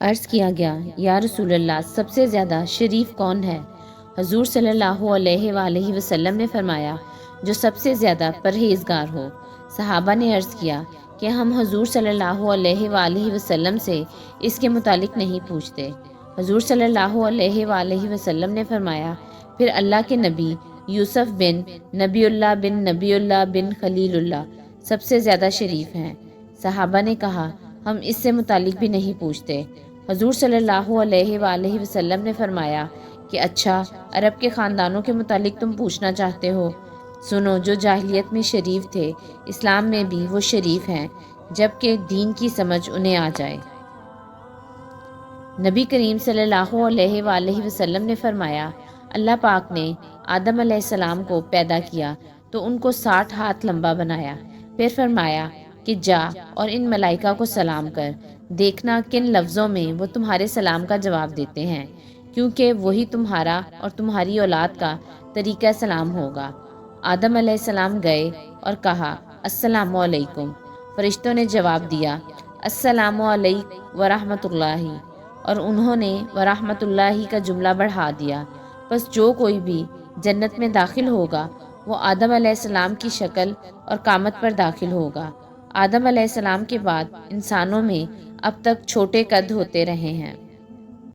عرض کیا گیا یا رسول اللہ سب سے زیادہ شریف کون ہے؟ حضور صلی اللہ علیہ وآلہ وسلم نے فرمایا جو سب سے زیادہ پرہیزگار ہو۔ صحابہ نے عرض کیا کہ ہم حضور صلی اللہ علیہ وآلہ وسلم سے اس کے متعلق نہیں پوچھتے۔ حضور صلی اللہ علیہ وآلہ وسلم نے فرمایا پھر اللہ کے نبی یوسف بن نبی اللہ بن خلیل اللہ سب سے زیادہ شریف ہیں۔ صحابہ نے کہا ہم اس سے متعلق بھی نہیں پوچھتے۔ حضور صلی اللہ علیہ وآلہ وسلم نے فرمایا کہ اچھا عرب کے خاندانوں کے متعلق تم پوچھنا چاہتے ہو؟ سنو جو جاہلیت میں شریف تھے اسلام میں بھی وہ شریف ہیں جبکہ دین کی سمجھ انہیں آ جائے۔ نبی کریم صلی اللہ علیہ وآلہ وسلم نے فرمایا اللہ پاک نے آدم علیہ السلام کو پیدا کیا تو ان کو 60 ہاتھ لمبا بنایا، پھر فرمایا کہ جا اور ان ملائکہ کو سلام کر، دیکھنا کن لفظوں میں وہ تمہارے سلام کا جواب دیتے ہیں، کیونکہ وہی تمہارا اور تمہاری اولاد کا طریقہ سلام ہوگا۔ آدم علیہ السلام گئے اور کہا السلام علیکم، فرشتوں نے جواب دیا السلام علیکم ورحمۃ اللہ، اور انہوں نے ورحمۃ اللہ کا جملہ بڑھا دیا۔ بس جو کوئی بھی جنت میں داخل ہوگا وہ آدم علیہ السلام کی شکل اور قامت پر داخل ہوگا۔ آدم علیہ السلام کے بعد انسانوں میں اب تک چھوٹے قد ہوتے رہے ہیں۔